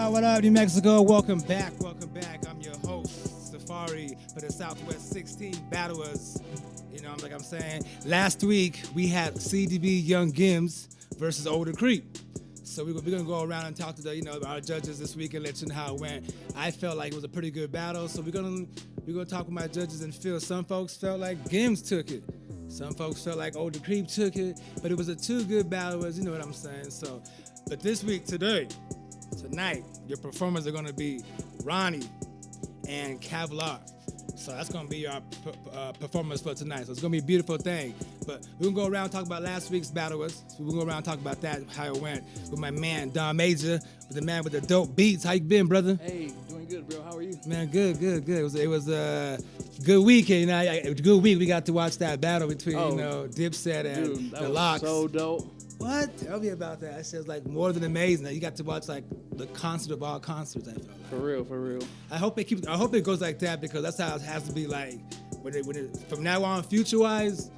What up, New Mexico? Welcome back. I'm your host, Safari, for the Southwest 16 Battlers. You know, like I'm saying, last week we had CDB Young Gims versus Older Creep. So we're gonna go around and talk to our judges this week and let you know how it went. I felt like it was a pretty good battle, so we're gonna talk with my judges and feel. Some folks felt like Gims took it. Some folks felt like Older Creep took it, but it was a two good battlers. You know what I'm saying? So, but this week, tonight, your performers are gonna be Rahney and Kevlar. So that's gonna be our performance for tonight. So it's gonna be a beautiful thing. But we're gonna go around and talk about last week's battlers. So we're gonna go around and talk about that, how it went with my man Don Major, with the man with the dope beats. How you been, brother? Hey, doing good, bro. How are you? Man, good. It was a good weekend. It was a good week. We got to watch that battle between Dipset and the Locks. So dope. What? Tell me about that. That sounds like more than amazing. You got to watch like the concert of all concerts. I felt like. For real. I hope it goes like that, because that's how it has to be. Like from now on, future wise,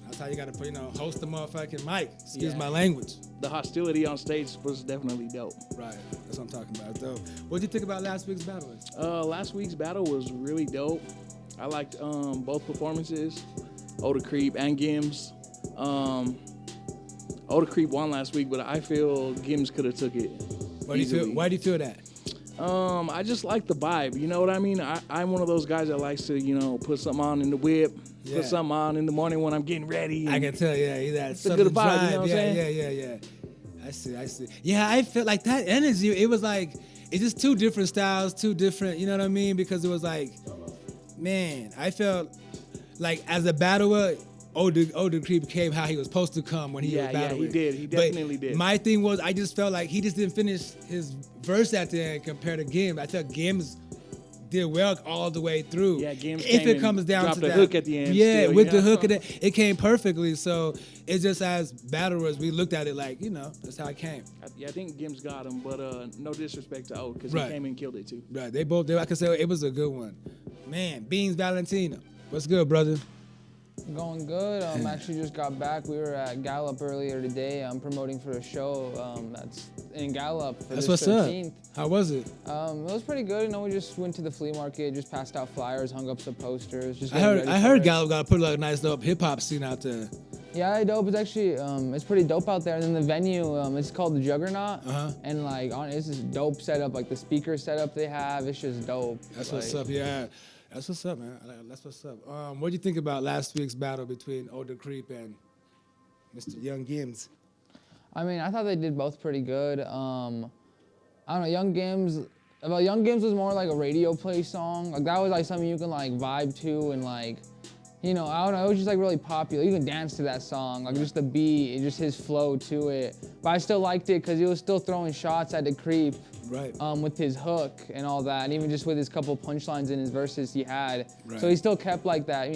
that's how you got to host the motherfucking mic. Excuse my language. The hostility on stage was definitely dope. Right. That's what I'm talking about, though. What did you think about last week's battle? Last week's battle was really dope. I liked both performances, Older Creep and Gims. Older Creep won last week, but I feel Gims could have took it. Why do you feel that? I just like the vibe. You know what I mean? I'm one of those guys that likes to, put something on in the whip, put something on in the morning when I'm getting ready. I can tell, it's a good vibe, you know what I'm saying? Yeah. I see. Yeah, I felt like that energy, it was like, it's just two different styles, two different, you know what I mean? Because it was like, man, I felt like as a battler, Older Creep came how he was supposed to come when he was battling. Yeah, he did. He definitely did. My thing was, I just felt like he just didn't finish his verse at the end compared to Gims. I thought Gims did well all the way through. Yeah, Gims dropped the hook at the end. Yeah, with the hook, it came perfectly. So it's just as battlers, we looked at it like, that's how it came. I think Gims got him, but no disrespect to O, because he came and killed it too. Right, I could say it was a good one. Man, Beans Valentino, what's good, brother? Going good. Actually just got back. We were at Gallup earlier today. I'm promoting for a show that's in Gallup for That's this what's 13th. Up. How was it? It was pretty good. We just went to the flea market, just passed out flyers, hung up some posters. Just I heard Gallup got to put a nice dope hip hop scene out there. Yeah, dope. It's actually it's pretty dope out there. And then the venue, it's called the Juggernaut, and it's just dope setup. Like the speaker setup they have, it's just dope. That's what's up. Yeah. That's what's up, man. That's what's up. What do you think about last week's battle between Older Creep and Mr. Young Gims? I mean, I thought they did both pretty good. I don't know, Young Gims was more like a radio play song. Like that was like something you can like vibe to and like, I don't know, it was just like really popular. You can dance to that song, like just the beat, and just his flow to it. But I still liked it because he was still throwing shots at the Creep. Right. With his hook and all that, and even just with his couple punchlines in his verses he had. Right. So he still kept like that,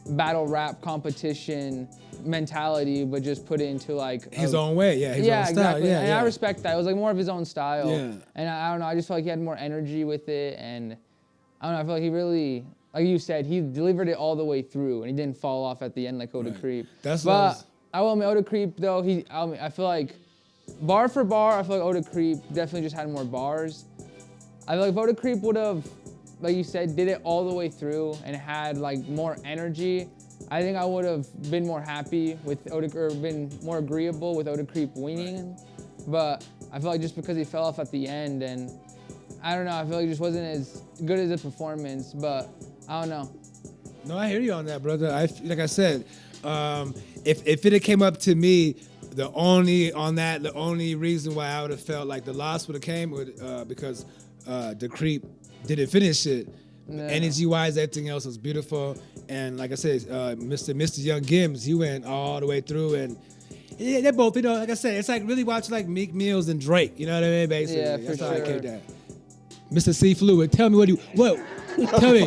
battle rap competition mentality, but just put it into like his own way, his own style. Exactly. Yeah, and I respect that. It was like more of his own style. Yeah. And I don't know, I just felt like he had more energy with it, and I don't know, I feel like he really, like you said, he delivered it all the way through, and he didn't fall off at the end like Older Creep. I will admit, Older Creep though, I feel like bar for bar, I feel like Older Creep definitely just had more bars. I feel like if Older Creep would have, like you said, did it all the way through and had like more energy, I think I would have been more happy with been more agreeable with Older Creep winning. Right. But I feel like just because he fell off at the end, and I don't know, I feel like it just wasn't as good as a performance, but I don't know. No, I hear you on that, brother. Like I said, if it had came up to me, the only reason why I would have felt like the loss would have came because the Creep didn't finish it. No. Energy-wise, everything else was beautiful, and like I said, Mr. Young Gims, he went all the way through, and yeah, they're both, like I said, it's like really watching like Meek Mills and Drake, you know what I mean, basically. Yeah, That's for how sure. I get that. Mr. C Fluid, tell me tell me.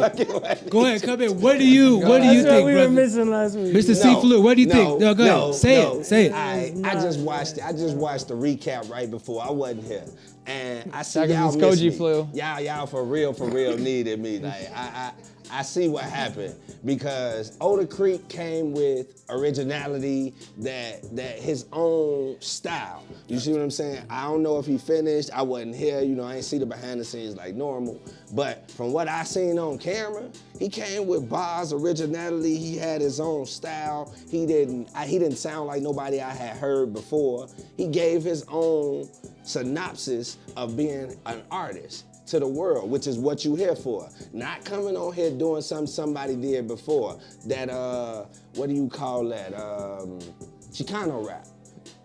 Go ahead, come in. What do you think, we brother? were missing last week. Mr. C Fluid, what do you think? No, go ahead. Say it. I just watched the recap right before. I wasn't here. And I see y'all Koji miss me. flu. Y'all for real needed me. Like I see what happened because Oda Creek came with originality, that his own style. You see what I'm saying? I don't know if he finished. I wasn't here. I ain't see the behind the scenes like normal. But from what I seen on camera, he came with bars, originality. He had his own style. He didn't sound like nobody I had heard before. He gave his own synopsis of being an artist to the world, which is what you here for. Not coming on here doing something somebody did before. That, what do you call that? Chicano rap.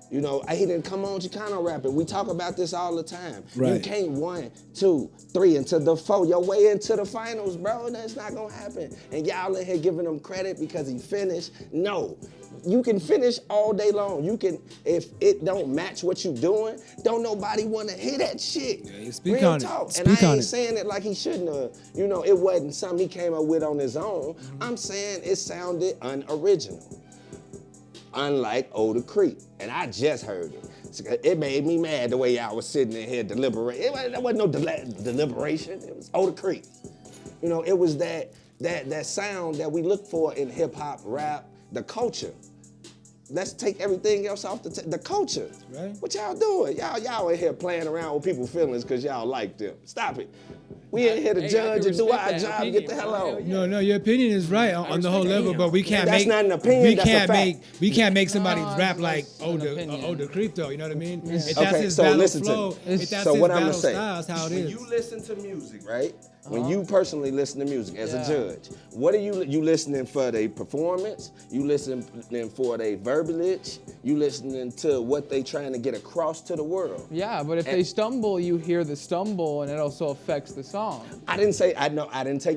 He didn't come on Chicano rapping. We talk about this all the time. Right. You can't 1, 2, 3 into the 4, your way into the finals, bro. That's not gonna happen. And y'all in here giving him credit because he finished. No. You can finish all day long. You can, if it don't match what you doing, don't nobody want to hear that shit. Yeah, you speak Real on talk. it. And Speak I on ain't it. saying it like he shouldn't have. It wasn't something he came up with on his own. I'm saying it sounded unoriginal. Unlike Oda Creek. And I just heard it. It made me mad the way y'all was sitting in here deliberating. There wasn't no deliberation. It was Oda Creek. It was that sound that we look for in hip hop, rap, the culture. Let's take everything else off the culture. Right. What y'all doing? Y'all in here playing around with people's feelings because y'all like them. Stop it. We ain't here to judge and do our job and get the hell on. No, your opinion is right on the whole level, but we can't That's make. not an opinion, that's a fact. We can't make somebody No, rap it's like an opinion. Oda Creep though. You know what I mean? Yeah. If that's Okay, his so battle listen to flow, me. if that's So his what I'ma battle say, style, that's how it When is. you listen to music, right? When you personally listen to music as a judge, what are you listening for? Their performance? You listening for their verbiage? You listening to what they trying to get across to the world? Yeah, but if they stumble, you hear the stumble, and it also affects the song. I didn't take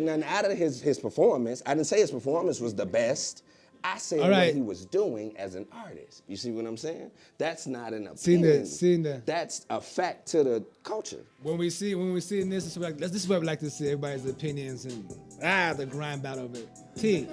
nothing out of his performance. I didn't say his performance was the best. I said what he was doing as an artist. You see what I'm saying? That's not an opinion. Seen that. That's a fact to the culture. When we see this is what we like to see everybody's opinions and the grind battle of it. T,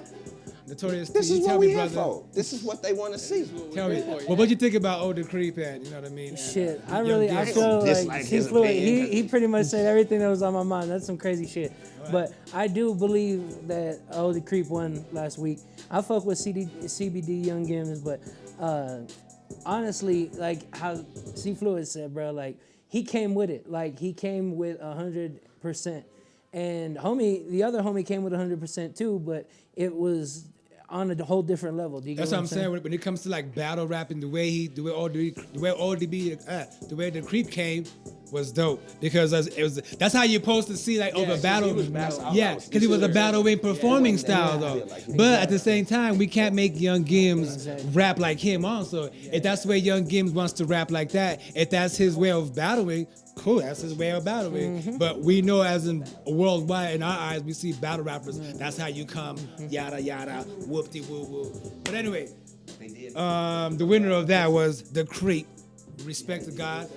Notorious T. This is tell what me, we here brother. for. This is what they want to see. Tell me, well, what you think about Oda Creep and you know what I mean? Shit, and I Young feel Gims? like his C-Fluid, opinion. he pretty much said everything that was on my mind. That's some crazy shit. Right. But I do believe that Oda Creep won last week. I fuck with CBD Young Gims, but honestly, like how C-Fluid said, bro, like he came with it. Like he came with 100%. And the other homie came with 100% too, but it was on a whole different level. Do you That's get what I'm saying. When it comes to like battle rapping, the way the Creep came was dope because that's how you're supposed to see like the battle. Because he was a battling performing style though. But at the same time, we can't make Young Gims rap like him. Also, if that's the way Young Gims wants to rap like that, if that's his way of battling. Cool, that's his way of battling. But we know as in worldwide, in our eyes, we see battle rappers, that's how you come, yada, yada, whoop-de-woo-woo. But anyway, the winner of that was The Creep. Respect to God.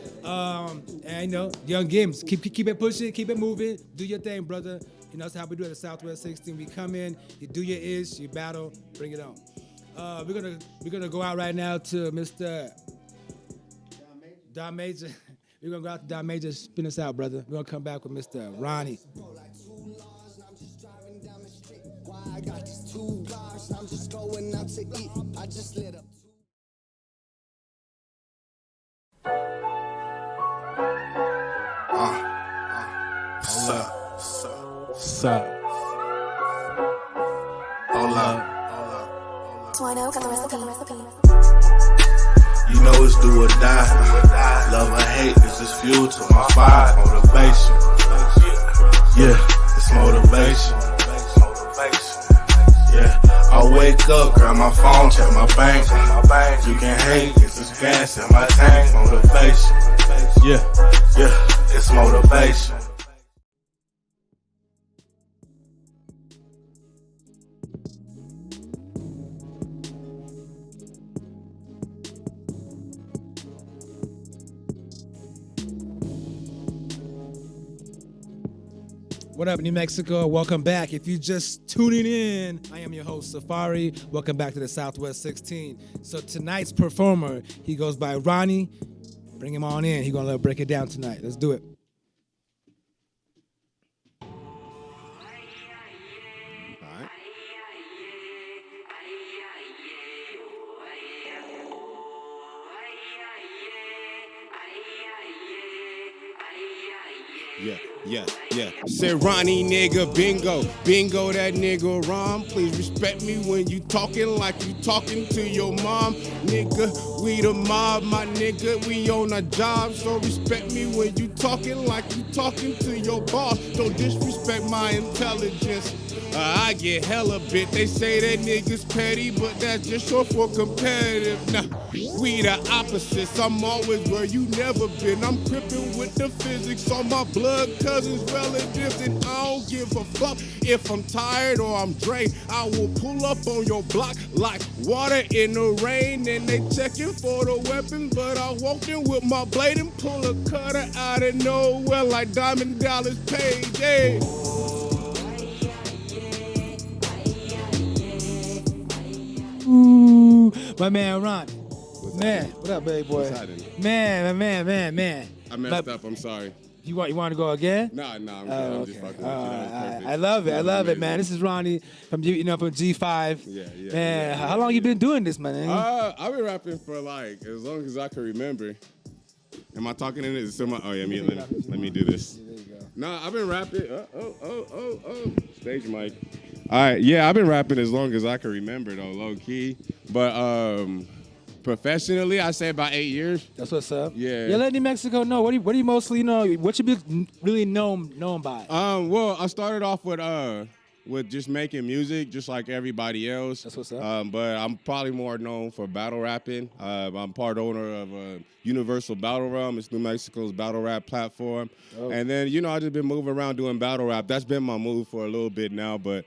And Young Gims, keep it pushing, keep it moving, do your thing, brother. That's how we do it at Southwest 16. We come in, you do your ish, you battle, bring it on. We're gonna go out right now to Mr. Don Major. We're going to go out to Don Major, spin us out, brother. We're going to come back with Mr. Rahney. I got these 2 bars, I'm just going out to eat. I just lit up. Sup. Hold up. Twino got the recipe. You know it's do or die. Love or hate, it's just fuel to my fire. Motivation. Yeah, it's motivation. Yeah, I wake up, grab my phone, check my bank. You can hate, it's just gas in my tank. Motivation. Yeah, it's motivation. What up, New Mexico? Welcome back. If you're just tuning in, I am your host, Safari. Welcome back to the Southwest 16. So tonight's performer, he goes by Rahney. Bring him on in. He's going to break it down tonight. Let's do it. Yeah. Said Rahney, nigga, bingo that nigga Rom. Please respect me when you talking like you talking to your mom. Nigga, we the mob, my nigga, we on a job. So respect me when you talking like you talking to your boss. Don't disrespect my intelligence. I get hella bit. They say that niggas petty, but that's just short for competitive. Nah, we the opposites. I'm always where you never been. I'm crippin' with the physics on my blood cousins, relatives, and I don't give a fuck if I'm tired or I'm drained. I will pull up on your block like water in the rain. And they checking for the weapon, but I walked in with my blade and pull a cutter out of nowhere like Diamond Dallas Page. Hey. Ooh, my man Ron. Man, happening? what up, baby boy? What's happening? Man. I messed up, I'm sorry. You want to go again? Nah, I'm just fucking with you. That was perfect. I love it. That I was love it, amazing. man. This is Ronnie from from G5. Yeah. Man, how long you been doing this, man? I've been rapping for like as long as I can remember. Am I talking in it? Is it still my? Oh yeah, let me do this. There you go. Nah, I've been rapping. Stage mic. All right, yeah, I've been rapping as long as I can remember though, low key. But professionally, I say about 8 years. That's what's up. Yeah. Yeah, let New Mexico know. What do you mostly know? What you be really known by? Well, I started off with just making music, just like everybody else. That's what's up. But I'm probably more known for battle rapping. I'm part owner of Universal Battle Realm. It's New Mexico's battle rap platform. Oh. And then, I just been moving around doing battle rap. That's been my move for a little bit now, but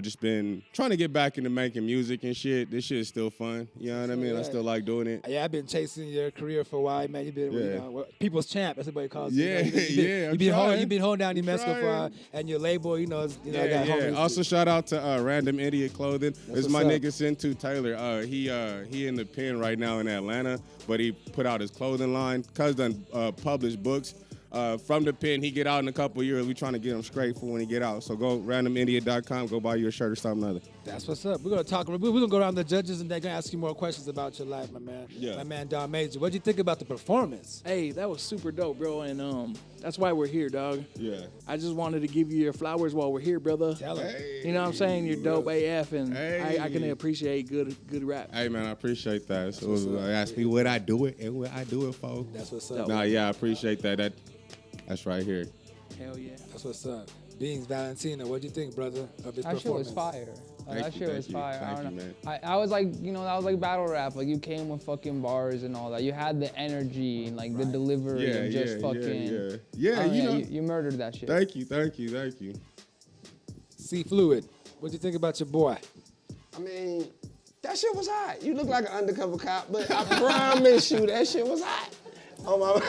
just been trying to get back into making music and shit. This shit is still fun. You know what I mean? I still like doing it. Yeah, I've been chasing your career for a while, man. You've been people's champ. That's what everybody calls you. Yeah. You've been holding down New Mexico for a while, and your label, I got homies. Also, shout out to Random Idiot Clothing. It's my up. nigga Sintu Taylor. He in the pen right now in Atlanta, but he put out his clothing line. Cuz done published books. From the pen, he get out in a couple years. We trying to get him straight for when he get out. So go randomidiot.com, go buy you a shirt or something other. That's what's up. We're gonna talk. We're gonna go around the judges, and they're gonna ask you more questions about your life, my man. Yeah. My man Don Major. What'd you think about the performance? Hey, that was super dope, bro, and that's why we're here, dog. Yeah. I just wanted to give you your flowers while we're here, brother. Tell him. You know what I'm saying? You're dope AF, and Hey. I can appreciate good rap. Hey, man, I appreciate that. So ask me what I do it and what I do it for. That's what's up. Nah, yeah, I appreciate that. That's right here. Hell yeah. That's what's up. Beans Valentina, what'd you think, brother, of his That shit was performance? fire. Thank That you, shit thank was you, fire. I thank don't you, know. man. I was like, that was like battle rap. Like you came with fucking bars and all that. You had the energy and like the delivery and just fucking. Yeah, you murdered that shit. Thank you. C Fluid, what'd you think about your boy? I mean, that shit was hot. You look like an undercover cop, but I promise you that shit was hot. Oh my.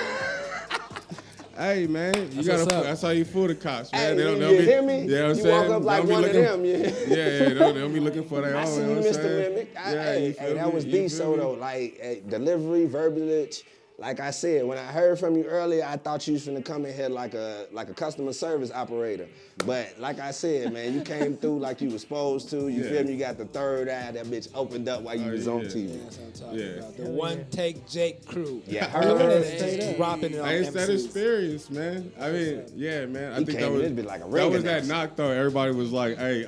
Hey, man, that's how you fool the cops, man. Hey, They'll you be, hear me? You know what I'm You saying? walk up like They'll be one of looking- them, yeah. Yeah, they'll be looking for their own. I see you you, know what I'm Mr. saying? Mimic. Yeah, Hey, you feel that me? was You beast feel me? though. Like delivery, verbiage. Like I said, when I heard from you earlier, I thought you was finna come in here like a customer service operator. But like I said, man, you came through like you was supposed to. You feel me? You got the third eye. That bitch opened up while you was on TV. That's what I'm talking Yeah. about. The one take Jake crew. Yeah, Coming in and straight just up. dropping it on Hey, it's that MCs. experience, man. I mean, yeah, man. I He think came that in was this bitch like a that ring was that announcer. knock though. Everybody was like, "Hey,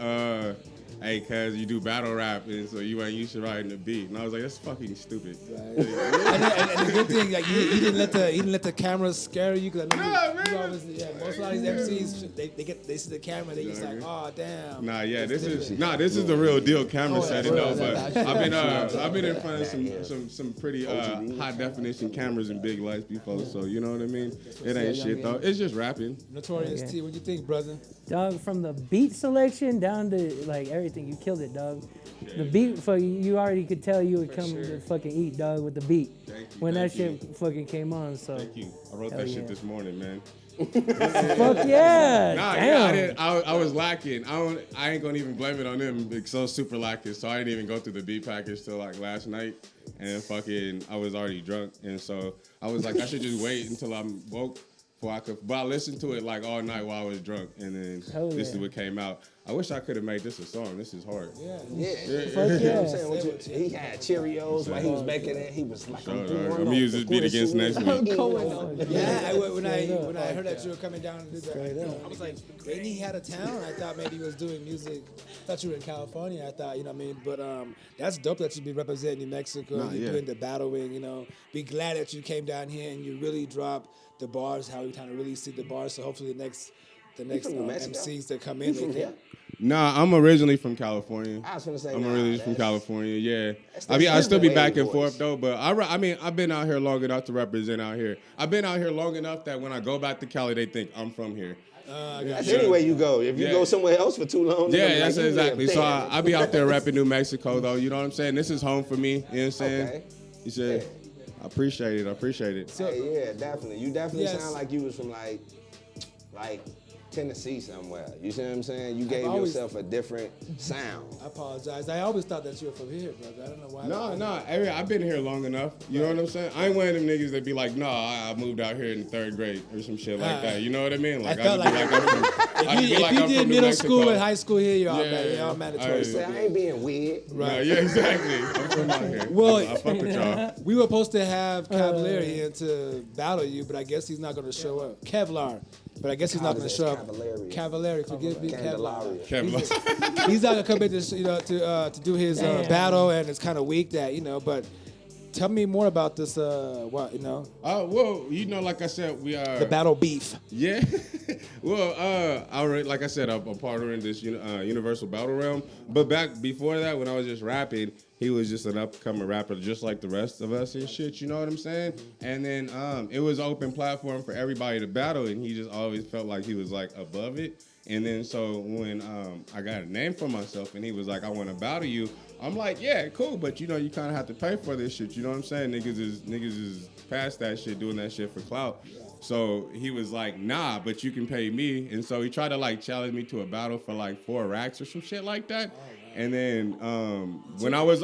hey, cuz you do battle rap, and so you ain't used to writing the beat. And I was like, that's fucking stupid. Right. and the good thing, like, he didn't let the cameras scare you, because I know you always, most of all these MCs, they see the camera, they just like, oh damn. Nah, this is the real deal camera setting though. But I've been in front of some pretty high definition cameras and big lights before, so you know what I mean. It ain't shit though. It's just rapping. Notorious T, what you think, brother? Dog, from the beat selection down to like everything, you killed it, dog. The beat, you already could tell you would come to fucking eat, dog, with the beat. When that shit fucking came on, so. Thank you. I wrote that shit this morning, man. Fuck yeah! Nah, damn. I was lacking. I ain't gonna even blame it on them. It's so super lacking. So I didn't even go through the beat package till like last night, and fucking I was already drunk, and so I was like, I should just wait until I'm woke. But I listened to it like all night while I was drunk, and then this is what came out. I wish I could have made this a song. This is hard. Yeah. Fuck yeah. I'm saying, he had Cheerios while he was making it. He was like, I'm gonna use this beat against next week. Yeah, when I heard that you were coming down to do that, I was like, ain't he out of town? I thought maybe he was doing music. I thought you were in California. I thought, you know what I mean? But that's dope that you be representing New Mexico. You're doing the battling, you know. Be glad that you came down here and you really dropped the bars, how we kind of really see the bars. So hopefully the next MCs that come in, they can. Nah, I'm originally from California. I was gonna say, I'm originally from California. Yeah, I still be back and forth though. But I mean, I've been out here long enough to represent out here. I've been out here long enough that when I go back to Cali, they think I'm from here. That's anywhere you go. If you go somewhere else for too long, that's exactly. So I be out there repping New Mexico though. You know what I'm saying? This is home for me. You know what I'm saying? Okay. You said, I appreciate it. So, yeah, definitely. You definitely sound like you was from like Tennessee somewhere. You see what I'm saying? You gave yourself a different sound. I apologize. I always thought that you were from here, brother. I don't know why. No. I've been here long enough. You know what I'm saying? I ain't one of them niggas that be like, I moved out here in the 3rd grade or some shit like that. You know what I mean? Like, if you did middle school and high school here, you're all mandatory. I ain't being weird. Right. Yeah, exactly. I'm from out here. Well, I fuck with y'all. We were supposed to have Kevlar here to battle you, but I guess he's not going to show up. Kevlar. But I guess he's not going to show up. Cavallari, forgive me, Kevlar. He's not going to come in to do his battle, and it's kind of weak that, but tell me more about this, well, like I said, we are... The battle beef. Yeah. Like I said, I'm part of this Universal Battle Realm. But back before that, when I was just rapping, he was just an up-and-coming rapper, just like the rest of us and shit, you know what I'm saying? And then it was an open platform for everybody to battle, and he just always felt like he was, like, above it. And then so when I got a name for myself, and he was like, I want to battle you, I'm like, yeah, cool, but, you kind of have to pay for this shit, you know what I'm saying? Niggas is past that shit, doing that shit for clout. So he was like, nah, but you can pay me. And so he tried to, like, challenge me to a battle for, like, 4 racks or some shit like that. And then when I was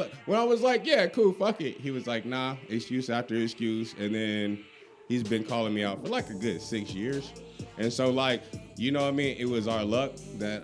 like, yeah, cool, fuck it. He was like, nah, excuse after excuse. And then he's been calling me out for like a good 6 years. And so like, you know what I mean? It was our luck that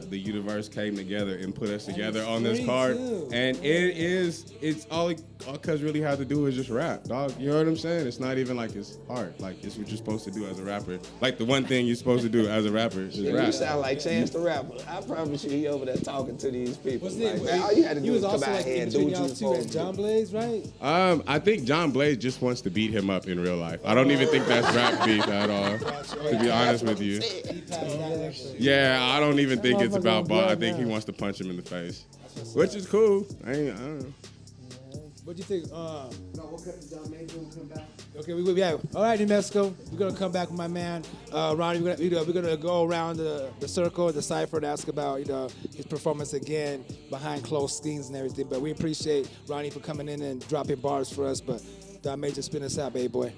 the universe came together and put us together on this card. And it's all cuz really had to do is just rap, dog. You know what I'm saying? It's not even like it's hard. Like it's what you're supposed to do as a rapper. Like the one thing you're supposed to do as a rapper is rap. You sound like Chance the Rapper. I promise you, he over there talking to these people. All you had to do was come out here and do what you was supposed to do. John Blaze, right? I think John Blaze just wants to beat him up in real life. I don't even think that's rap beef at all, to be honest with you. Yeah, I don't even think it's about ball. I think he wants to punch him in the face, which is cool. I don't know. What do you think? No, we'll cut to John Mays and come back. Okay, we will be back. All right, New Mexico, we're gonna come back with my man Rahney. We're gonna go around the circle, the cipher, and ask about his performance again behind closed scenes and everything. But we appreciate Rahney for coming in and dropping bars for us. But John Mays, just spin us out, baby boy.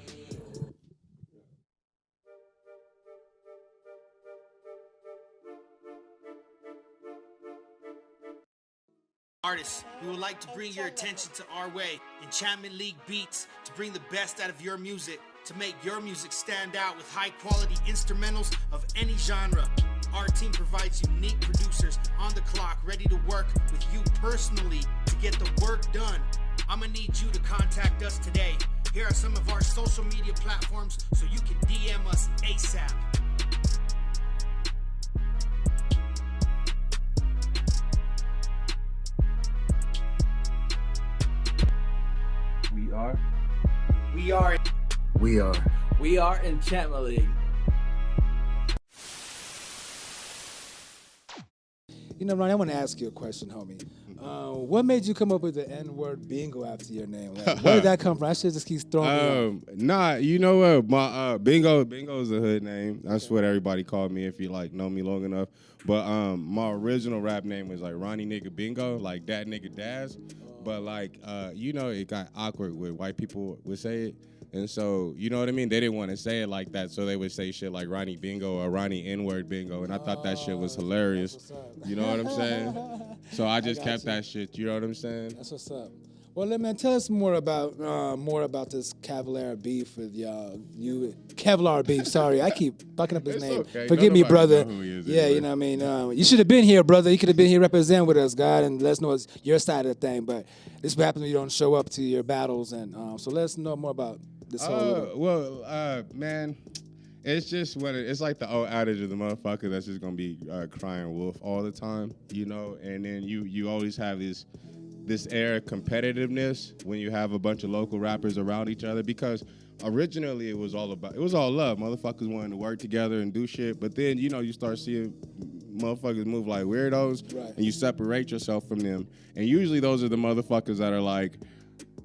Artists, we would like to bring your attention to our way, Enchantment League Beats, to bring the best out of your music, to make your music stand out with high-quality instrumentals of any genre. Our team provides unique producers on the clock, ready to work with you personally to get the work done. I'm gonna need you to contact us today. Here are some of our social media platforms so you can DM us ASAP. We are Enchantment League. You know, Ronnie, I want to ask you a question, homie. What made you come up with the N-word bingo after your name? Like, where did that come from? I should just keep throwing me Nah, you know what? My bingo is a hood name. That's what everybody called me if you like know me long enough. But my original rap name was like Rahney nigga bingo, like that nigga Daz. But like you know, it got awkward when white people would say it. And so, you know what I mean? They didn't want to say it like that, so they would say shit like Rahney bingo or Rahney N-word bingo, and I thought that shit was hilarious. You know what I'm saying? So I just kept that shit. You know what I'm saying? That's what's up. Well, man, tell us more about this Kevlar beef with y'all. Kevlar beef. Sorry, I keep fucking up his name. Okay. Forgive me, brother. Know who he is yeah, anyway. you know what I mean. You should have been here, brother. You could have been here representing with us, God, and let us know it's your side of the thing. But this what happens when you don't show up to your battles, and so let us know more about this whole. Man. It's just it's like the old adage of the motherfucker that's just gonna be crying wolf all the time, you know. And then you always have this air of competitiveness when you have a bunch of local rappers around each other, because originally it was all love. Motherfuckers wanting to work together and do shit, but then you know you start seeing motherfuckers move like weirdos, right. And you separate yourself from them. And usually those are the motherfuckers that are like,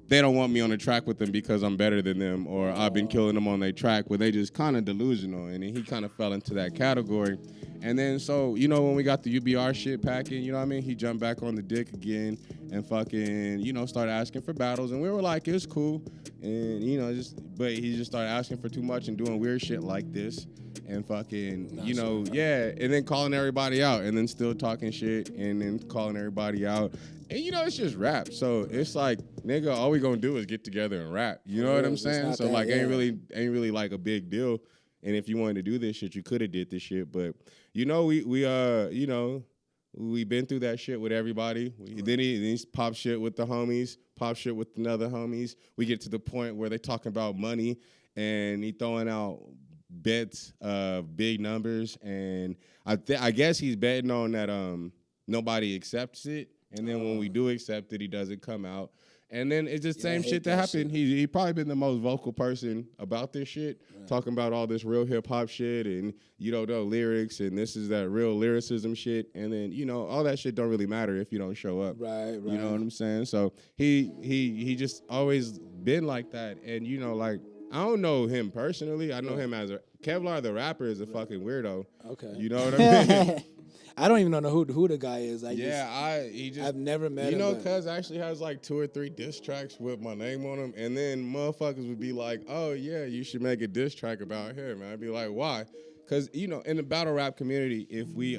they don't want me on the track with them because I'm better than them, or I've been killing them on their track, where they just kind of delusional. And then he kind of fell into that category. And then, so, you know, when we got the UBR shit packing, you know what I mean? He jumped back on the dick again and fucking, you know, started asking for battles. And we were like, it's cool. And, you know, but he just started asking for too much and doing weird shit like this. And fucking, you know, yeah. And then calling everybody out, and then still talking shit, and then calling everybody out. And, you know, it's just rap. So it's like, nigga, all we gonna do is get together and rap. You know what I'm saying? So, like, ain't really like a big deal. And if you wanted to do this shit, you could have did this shit. But, you know, we you know, we been through that shit with everybody. Then he pop shit with the homies, pop shit with another homies. We get to the point where they talking about money, and he throwing out bets of big numbers. And I guess he's betting on that nobody accepts it. And then when we do accept it, he doesn't come out. And then it's just the same shit that happened. He probably been the most vocal person about this shit, talking about all this real hip hop shit and, you know, the lyrics, and this is that real lyricism shit. And then, you know, all that shit don't really matter if you don't show up. Right. You know what I'm saying? So he just always been like that. And, you know, like, I don't know him personally. I know him as Kevlar the rapper is a fucking weirdo. Okay. You know what I mean? I don't even know who the guy is. I've never met him. You know, Cuz actually has like 2 or 3 diss tracks with my name on them, and then motherfuckers would be like, "Oh yeah, you should make a diss track about him." And I'd be like, "Why?" Because, you know, in the battle rap community, if we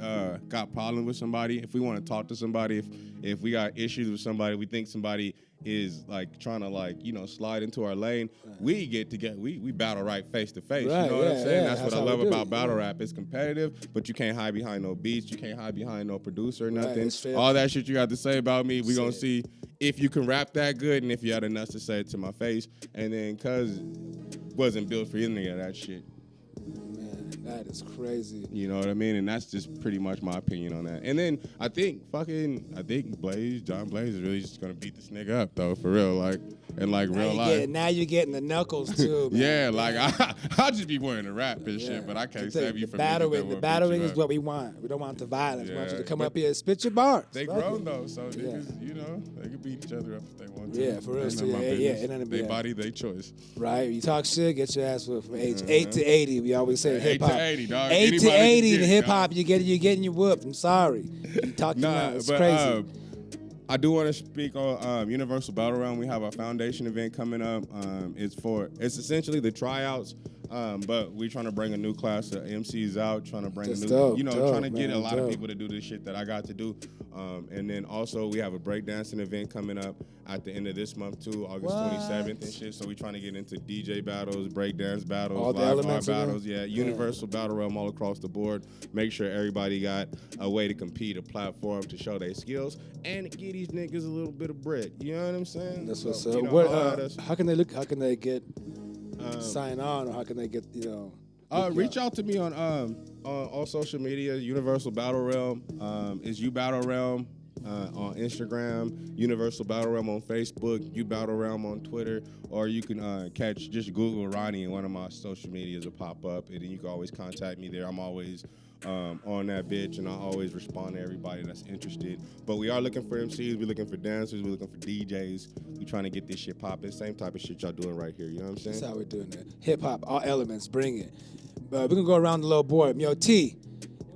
got problems with somebody, if we want to talk to somebody, if we got issues with somebody, we think somebody is like trying to, like, you know, slide into our lane, we get together, we battle right face to face. You know what I'm saying? That's what I love about battle rap. It's competitive, but you can't hide behind no beats, you can't hide behind no producer or nothing. All that shit you got to say about me, we gonna see if you can rap that good and if you had the nuts to say it to my face. And then Cuz wasn't built for any of that shit. That is crazy. You know what I mean? And that's just pretty much my opinion on that. And then I think John Blaze is really just gonna beat this nigga up though, for real, like, in like real life. Now you're getting the knuckles too, man. Yeah, like I'll just be wanting to rap and shit, but I can't save you from the battling is what we want. We don't want the violence. We want you to come up here and spit your bars. They grown though, so niggas, you know, they can beat each other up if they want to. Yeah, for real. So they body, they choice. Right. You talk shit, get your ass whooped from age 8 to 80. We always say hip hop. 80, dog. 8 to 80 in hip hop, you're getting your whooped. I'm sorry. You talk it's crazy. I do want to speak on Universal Battle Round. We have our foundation event coming up. It's essentially the tryouts, but we're trying to bring a new class of MCs out, trying to bring trying to get a lot of people to do this shit that I got to do. And then also we have a breakdancing event coming up at the end of this month too, August 27th and shit. So we're trying to get into DJ battles, breakdance battles, live art battles. Yeah, Universal Battle Realm all across the board. Make sure everybody got a way to compete, a platform to show their skills, and get these niggas a little bit of bread. You know what I'm saying? That's what's up. How can they look? How can they get sign on, or how can they get reach out to me on all social media. Universal Battle Realm is You Battle Realm. on Instagram, Universal Battle Realm on Facebook, You Battle Realm on Twitter, or you can just Google Rahney and one of my social medias will pop up, and then you can always contact me there. I'm always on that bitch, and I always respond to everybody that's interested. But we are looking for MCs, we're looking for dancers, we're looking for DJs. We trying to get this shit popping. Same type of shit y'all doing right here, you know what I'm saying? That's how we're doing it. Hip hop, all elements, bring it. We're gonna go around the little board. Yo, T,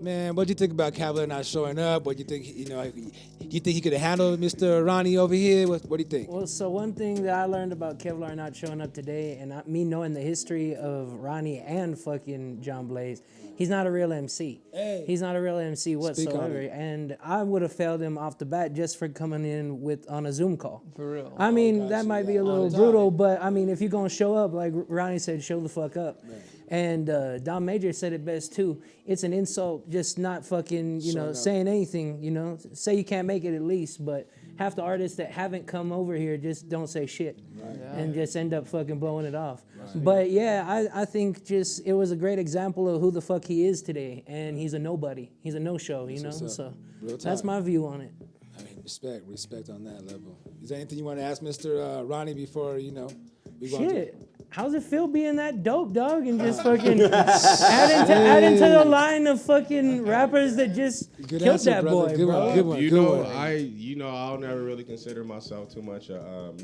man, what do you think about Kevlar not showing up? What do you think, you think he could have handled Mr. Rahney over here? What do you think? Well, so one thing that I learned about Kevlar not showing up today, and me knowing the history of Rahney and fucking John Blaze, he's not a real MC. Hey. He's not a real MC whatsoever. And I would have failed him off the bat just for coming in on a Zoom call. For real. I mean, that might be a little brutal, but I mean, if you're gonna show up, like Rahney said, show the fuck up. Right. And Don Major said it best too. It's an insult just not fucking, saying anything, Say you can't make it at least, but half the artists that haven't come over here just don't say shit. Right. Yeah. And just end up fucking blowing it off. Right. But yeah, I think just it was a great example of who the fuck he is today. And he's a nobody. He's a no-show, So that's my view on it. I mean, respect on that level. Is there anything you want to ask Mr. Rahney before, we go Shit. How's it feel being that dope, dog, and just fucking add into the line of fucking rappers that just killed answer, that boy, good bro? One, good one, good one. I'll never really consider myself too much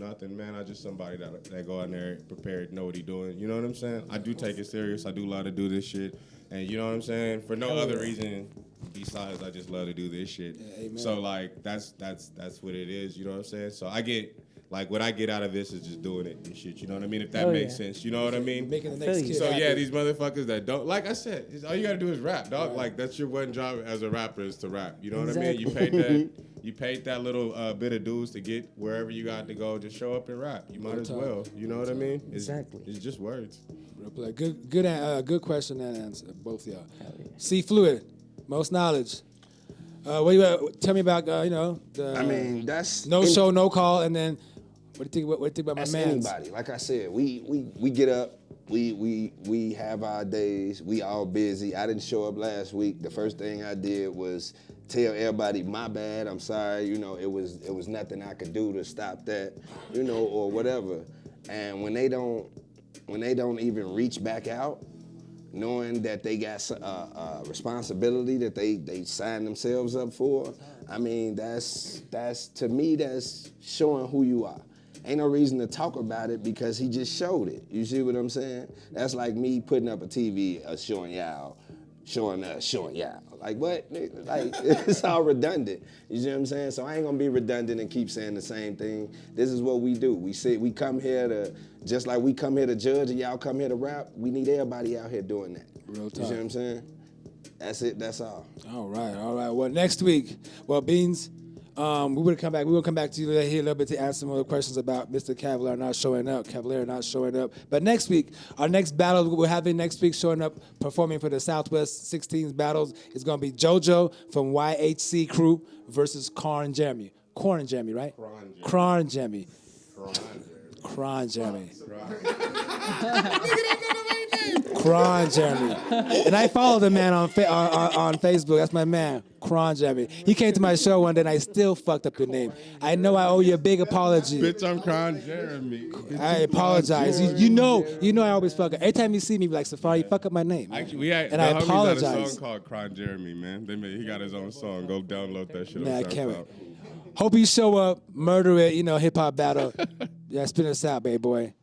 nothing, man. I'm just somebody that go in there prepared, know what he doing. You know what I'm saying? I do take it serious. I do love to do this shit, and you know what I'm saying? For no other reason besides I just love to do this shit. Yeah, so like that's what it is. You know what I'm saying? So I get. Like, what I get out of this is just doing it and shit, you know what I mean? If that makes sense, you know what I mean? Making the next kid So, happy. yeah, these motherfuckers that don't, like I said, all you gotta do is rap, dog. Right. Like, that's your one job as a rapper is to rap, you know what I mean? You paid that little bit of dues to get wherever you got to go, just show up and rap. You might as well, you know what I mean? It's just words. Real play. Good question and answer, both of y'all. C Fluid, most knowledge. What do you tell me about, that's... No show, no call, and then... What do you think about my man? Anybody. Like I said, we get up, we have our days, we all busy. I didn't show up last week. The first thing I did was tell everybody my bad, I'm sorry, it was nothing I could do to stop that, or whatever. And when they don't even reach back out, knowing that they got a responsibility that they signed themselves up for, I mean, that's to me, that's showing who you are. Ain't no reason to talk about it because he just showed it. You see what I'm saying? That's like me putting up a TV showing y'all. Like, what? Like, it's all redundant. You see what I'm saying? So I ain't gonna be redundant and keep saying the same thing. This is what we do. We come here to, just like we come here to judge and y'all come here to rap, we need everybody out here doing that. Real talk. You see what I'm saying? That's it, that's all. All right. Well, next week, Beans, we will come back to you here a little bit to answer some other questions about Mr. Kevlar not showing up. But next week, our next battle we're having next week showing up, performing for the Southwest 16 battles is going to be JoJo from YHC Crew versus Kron Jeremy. Kron Jeremy, right? Kron Jeremy. Kron Jeremy. And I follow the man on Facebook. That's my man, Kron Jeremy. He came to my show one day and I still fucked up your name. I know I owe you a big apology. Bitch, I'm Kron Jeremy. I apologize. You know I always fuck up. Every time you see me, be like, Safari, you fuck up my name. Actually, I apologize. Got a song called Kron Jeremy, man. He got his own song. Go download that shit. Man, I can't wait. Hope you show up, murder it, hip hop battle. Yeah, spin us out, baby boy.